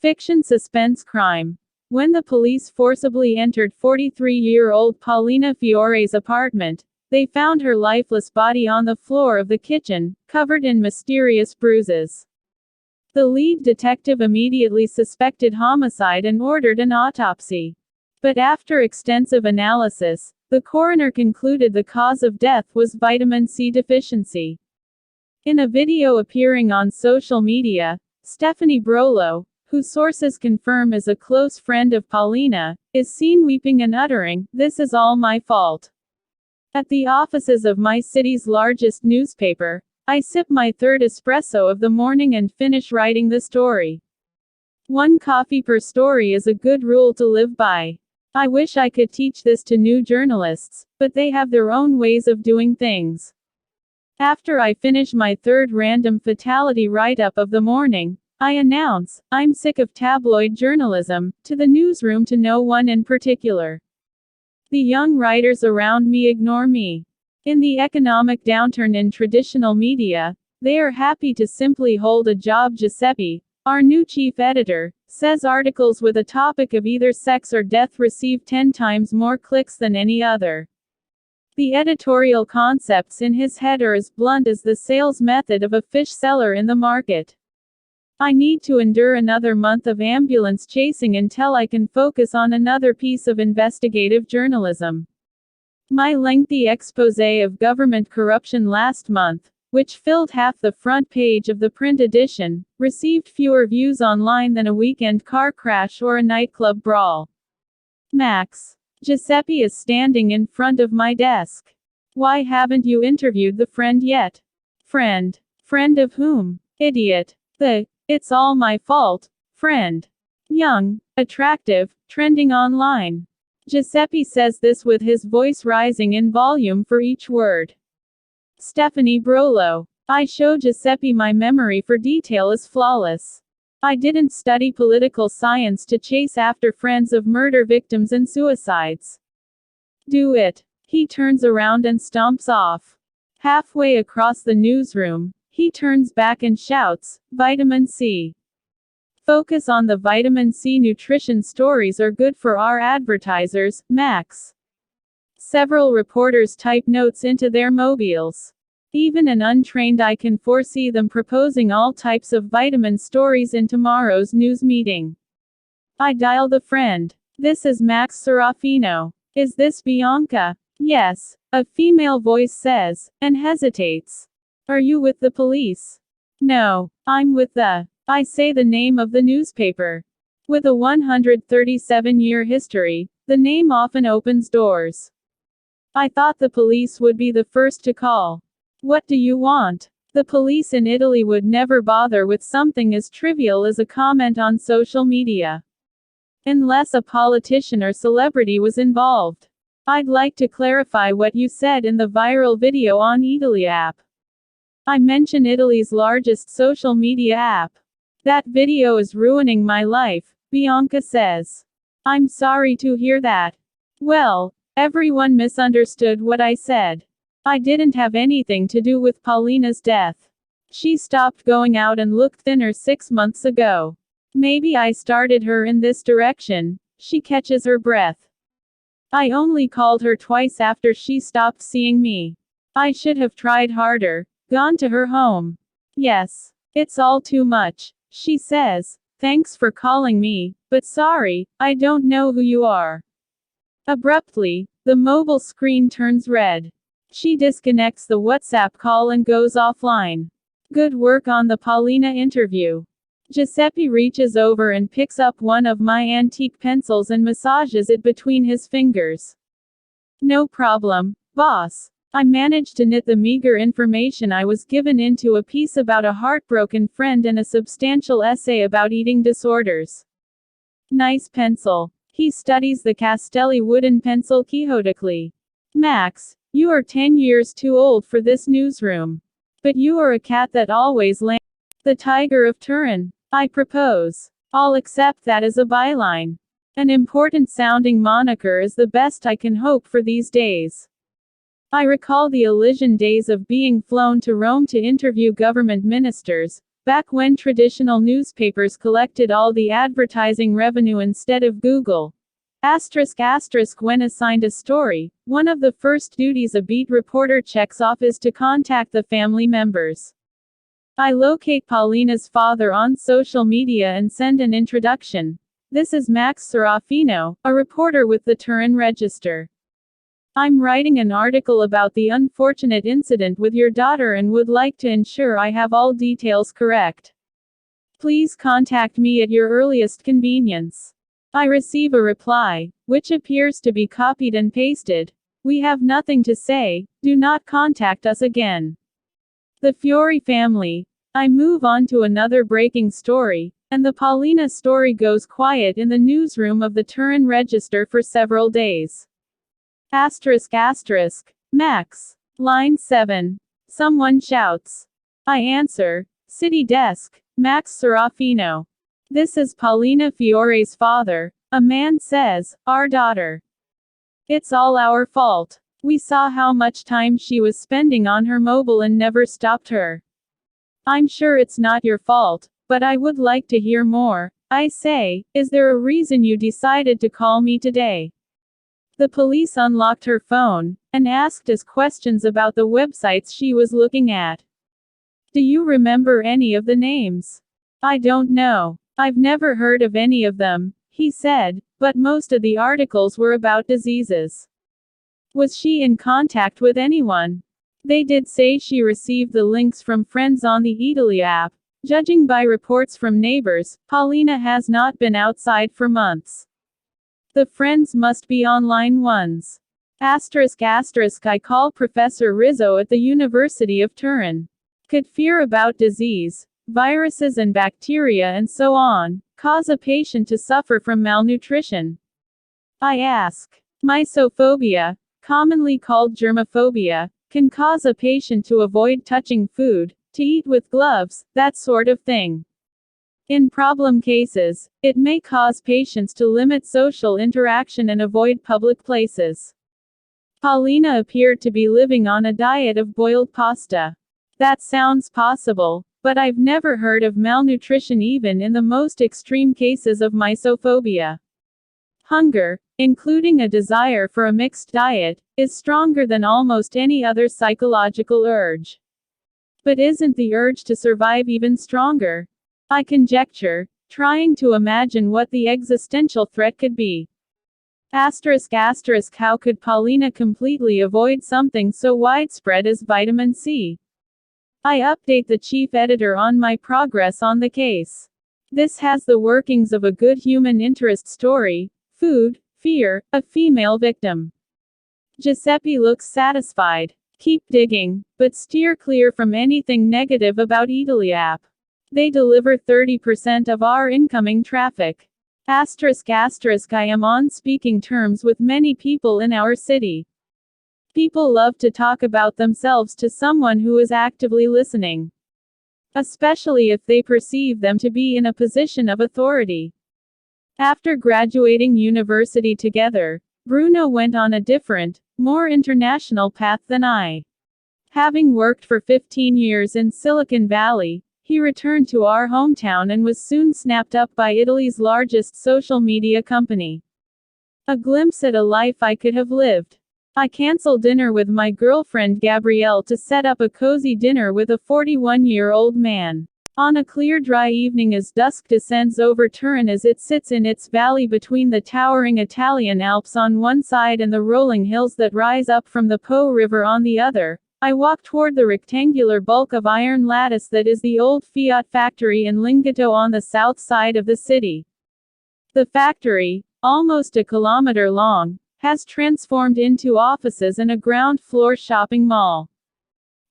Fiction suspense crime. When the police forcibly entered 43-year-old Paulina Fiore's apartment, they found her lifeless body on the floor of the kitchen, covered in mysterious bruises. The lead detective immediately suspected homicide and ordered an autopsy. But after extensive analysis, the coroner concluded the cause of death was vitamin C deficiency. In a video appearing on social media, Stephanie Brolo, who sources confirm is a close friend of Paulina, is seen weeping and uttering, "This is all my fault." At the offices of my city's largest newspaper, I sip my third espresso of the morning and finish writing the story. One coffee per story is a good rule to live by. I wish I could teach this to new journalists, but they have their own ways of doing things. After I finish my third random fatality write-up of the morning, I announce, "I'm sick of tabloid journalism," to the newsroom, to no one in particular. The young writers around me ignore me. In the economic downturn in traditional media, they are happy to simply hold a job. Giuseppe, our new chief editor, says articles with a topic of either sex or death receive 10 times more clicks than any other. The editorial concepts in his head are as blunt as the sales method of a fish seller in the market. I need to endure another month of ambulance chasing until I can focus on another piece of investigative journalism. My lengthy exposé of government corruption last month, which filled half the front page of the print edition, received fewer views online than a weekend car crash or a nightclub brawl. Max. Giuseppe is standing in front of my desk. "Why haven't you interviewed the friend yet?" Friend. Friend of whom? Idiot. It's all my fault. Friend. Young, attractive, trending online. Giuseppe says this with his voice rising in volume for each word. Stephanie Brolo. I show Giuseppe my memory for detail is flawless. I didn't study political science to chase after friends of murder victims and suicides. Do it. He turns around and stomps off. Halfway across the newsroom, he turns back and shouts, "Vitamin C. Focus on the vitamin C nutrition stories are good for our advertisers, Max." Several reporters type notes into their mobiles. Even an untrained eye can foresee them proposing all types of vitamin stories in tomorrow's news meeting. I dial the friend. "This is Max Serafino. Is this Bianca?" "Yes," a female voice says, and hesitates. "Are you with the police?" "No, I'm with the..." I say the name of the newspaper. With a 137-year history, the name often opens doors. "I thought the police would be the first to call." "What do you want?" The police in Italy would never bother with something as trivial as a comment on social media. Unless a politician or celebrity was involved. "I'd like to clarify what you said in the viral video on Italy app." I mention Italy's largest social media app. "That video is ruining my life," Bianca says. "I'm sorry to hear that." "Well, everyone misunderstood what I said. I didn't have anything to do with Paulina's death. She stopped going out and looked thinner 6 months ago. Maybe I started her in this direction." She catches her breath. "I only called her twice after she stopped seeing me. I should have tried harder. Gone to her home. Yes. It's all too much," she says. "Thanks for calling me, but sorry, I don't know who you are." Abruptly, the mobile screen turns red. She disconnects the WhatsApp call and goes offline. "Good work on the Paulina interview." Giuseppe reaches over and picks up one of my antique pencils and massages it between his fingers. "No problem, boss. I managed to knit the meager information I was given into a piece about a heartbroken friend and a substantial essay about eating disorders." "Nice pencil." He studies the Castelli wooden pencil quixotically. "Max, you are 10 years too old for this newsroom. But you are a cat that always lands. The Tiger of Turin. I propose. I'll accept that as a byline. An important sounding moniker is the best I can hope for these days." I recall the Elysian days of being flown to Rome to interview government ministers, back when traditional newspapers collected all the advertising revenue instead of Google. When assigned a story, one of the first duties a beat reporter checks off is to contact the family members. I locate Paulina's father on social media and send an introduction. This is Max Serafino, a reporter with the Turin Register. I'm writing an article about the unfortunate incident with your daughter and would like to ensure I have all details correct. Please contact me at your earliest convenience. I receive a reply, which appears to be copied and pasted. We have nothing to say, do not contact us again. The Fiore family. I move on to another breaking story, and the Paulina story goes quiet in the newsroom of the Turin Register for several days. Max. Line 7. Someone shouts. I answer. City desk, Max Serafino. This is Paulina Fiore's father. A man says, our daughter. It's all our fault. We saw how much time she was spending on her mobile and never stopped her. I'm sure it's not your fault, but I would like to hear more. I say, is there a reason you decided to call me today? The police unlocked her phone, and asked us questions about the websites she was looking at. Do you remember any of the names? I don't know. I've never heard of any of them, he said, but most of the articles were about diseases. Was she in contact with anyone? They did say she received the links from friends on the Italy app. Judging by reports from neighbors, Paulina has not been outside for months. The friends must be online ones. I call Professor Rizzo at the University of Turin. Could fear about disease, viruses and bacteria and so on, cause a patient to suffer from malnutrition? I ask. Mysophobia, commonly called germophobia, can cause a patient to avoid touching food, to eat with gloves, that sort of thing. In problem cases, it may cause patients to limit social interaction and avoid public places. Paulina appeared to be living on a diet of boiled pasta. That sounds possible, but I've never heard of malnutrition even in the most extreme cases of mysophobia. Hunger, including a desire for a mixed diet, is stronger than almost any other psychological urge. But isn't the urge to survive even stronger? I conjecture, trying to imagine what the existential threat could be. How could Paulina completely avoid something so widespread as vitamin C? I update the chief editor on my progress on the case. This has the workings of a good human interest story. Food, fear, a female victim. Giuseppe looks satisfied. Keep digging, but steer clear from anything negative about Italy app. They deliver 30% of our incoming traffic. I am on speaking terms with many people in our city. People love to talk about themselves to someone who is actively listening. Especially if they perceive them to be in a position of authority. After graduating university together, Bruno went on a different, more international path than I. Having worked for 15 years in Silicon Valley, he returned to our hometown and was soon snapped up by Italy's largest social media company. A glimpse at a life I could have lived. I canceled dinner with my girlfriend Gabrielle to set up a cozy dinner with a 41-year-old man. On a clear dry evening as dusk descends over Turin as it sits in its valley between the towering Italian Alps on one side and the rolling hills that rise up from the Po River on the other, I walk toward the rectangular bulk of iron lattice that is the old Fiat factory in Lingotto on the south side of the city. The factory, almost a kilometer long, has transformed into offices and a ground-floor shopping mall.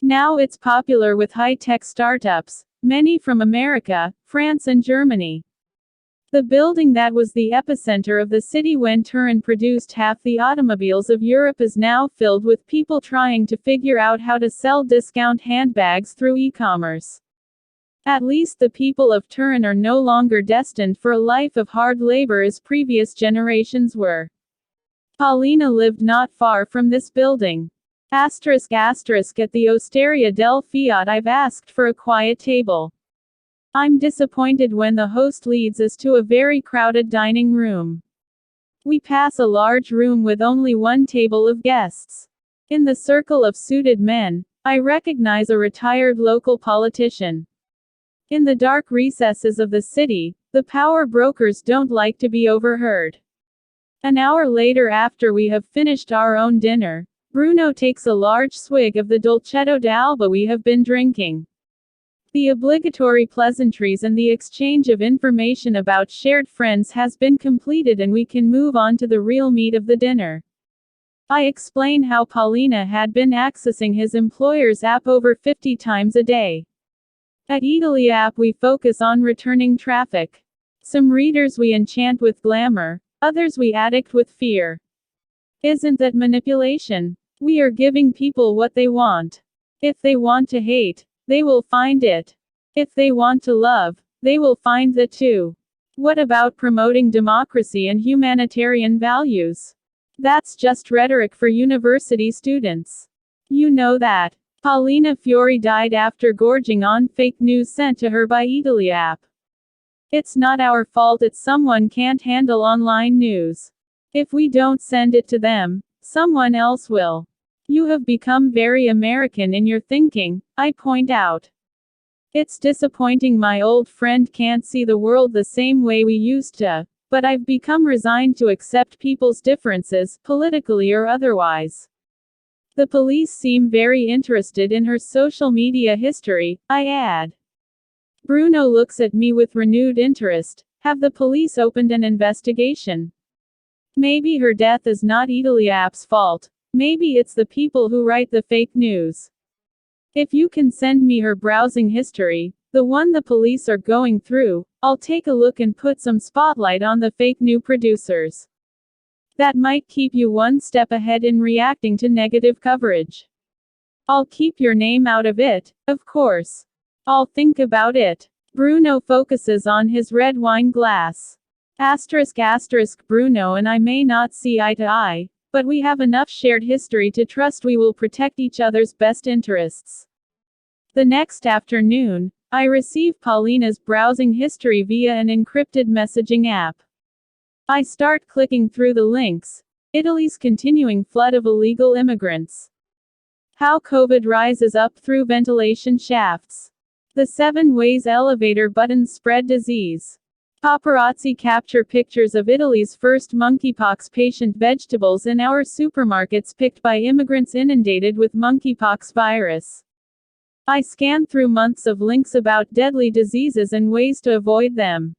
Now it's popular with high-tech startups, many from America, France and Germany. The building that was the epicenter of the city when Turin produced half the automobiles of Europe is now filled with people trying to figure out how to sell discount handbags through e-commerce. At least the people of Turin are no longer destined for a life of hard labor as previous generations were. Paulina lived not far from this building. At the Osteria del Fiat I've asked for a quiet table. I'm disappointed when the host leads us to a very crowded dining room. We pass a large room with only one table of guests. In the circle of suited men, I recognize a retired local politician. In the dark recesses of the city, the power brokers don't like to be overheard. An hour later, after we have finished our own dinner, Bruno takes a large swig of the dolcetto d'alba we have been drinking. The obligatory pleasantries and the exchange of information about shared friends has been completed, and we can move on to the real meat of the dinner. I explain how Paulina had been accessing his employer's app over 50 times a day. At Italy app we focus on returning traffic. Some readers we enchant with glamour, others we addict with fear. Isn't that manipulation? We are giving people what they want. If they want to hate, they will find it. If they want to love, they will find that too. What about promoting democracy and humanitarian values? That's just rhetoric for university students. You know that. Paulina Fiore died after gorging on fake news sent to her by Italy app. It's not our fault that someone can't handle online news. If we don't send it to them, someone else will. You have become very American in your thinking, I point out. It's disappointing my old friend can't see the world the same way we used to, but I've become resigned to accept people's differences, politically or otherwise. The police seem very interested in her social media history, I add. Bruno looks at me with renewed interest. Have the police opened an investigation? Maybe her death is not Italy app's fault. Maybe it's the people who write the fake news. If you can send me her browsing history, the one the police are going through, I'll take a look and put some spotlight on the fake news producers. That might keep you one step ahead in reacting to negative coverage. I'll keep your name out of it, of course. I'll think about it. Bruno focuses on his red wine glass. Bruno and I may not see eye to eye, but we have enough shared history to trust we will protect each other's best interests. The next afternoon, I receive Paulina's browsing history via an encrypted messaging app. I start clicking through the links. Italy's continuing flood of illegal immigrants. How COVID rises up through ventilation shafts. The 7 ways elevator buttons spread disease. Paparazzi capture pictures of Italy's first monkeypox patient. Vegetables in our supermarkets picked by immigrants inundated with monkeypox virus. I scan through months of links about deadly diseases and ways to avoid them.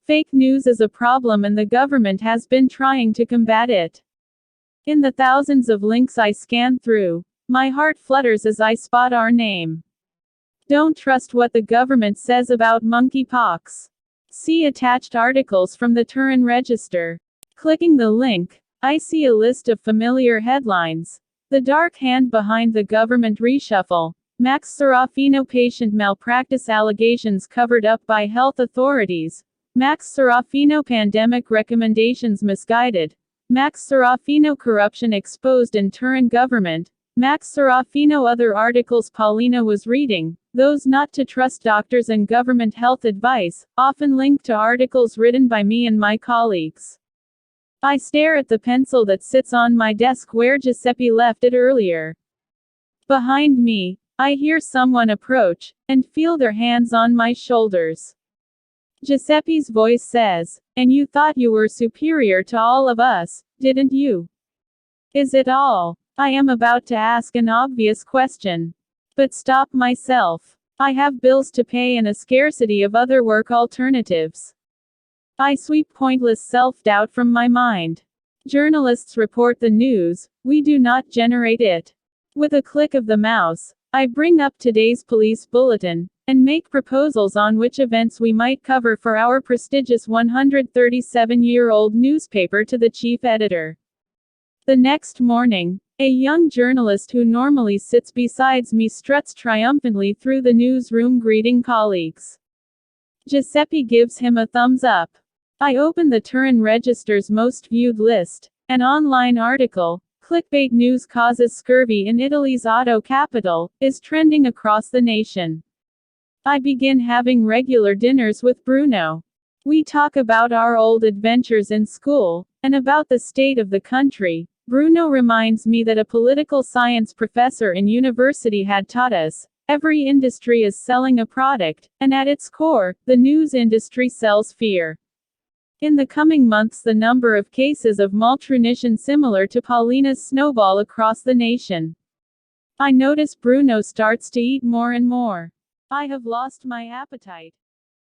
Fake news is a problem and the government has been trying to combat it. In the thousands of links I scan through, my heart flutters as I spot our name. Don't trust what the government says about monkeypox. See attached articles from the Turin Register. Clicking the link, I see a list of familiar headlines. The dark hand behind the government reshuffle. Max Serafino patient malpractice allegations covered up by health authorities. Max Serafino pandemic recommendations misguided. Max Serafino corruption exposed in Turin government. Max Serafino other articles Paulina was reading. Those not to trust doctors and government health advice, often linked to articles written by me and my colleagues. I stare at the pencil that sits on my desk where Giuseppe left it earlier. Behind me, I hear someone approach, and feel their hands on my shoulders. Giuseppe's voice says, "And you thought you were superior to all of us, didn't you? Is it all?" I am about to ask an obvious question. But stop myself. I have bills to pay and a scarcity of other work alternatives. I sweep pointless self-doubt from my mind. Journalists report the news, we do not generate it. With a click of the mouse, I bring up today's police bulletin, and make proposals on which events we might cover for our prestigious 137-year-old newspaper to the chief editor. The next morning, a young journalist who normally sits beside me struts triumphantly through the newsroom greeting colleagues. Giuseppe gives him a thumbs up. I open the Turin Register's most viewed list. An online article, "Clickbait News Causes Scurvy in Italy's Auto Capital," is trending across the nation. I begin having regular dinners with Bruno. We talk about our old adventures in school, and about the state of the country. Bruno reminds me that a political science professor in university had taught us, every industry is selling a product, and at its core, the news industry sells fear. In the coming months, the number of cases of malnutrition similar to Paulina's snowball across the nation. I notice Bruno starts to eat more and more. I have lost my appetite.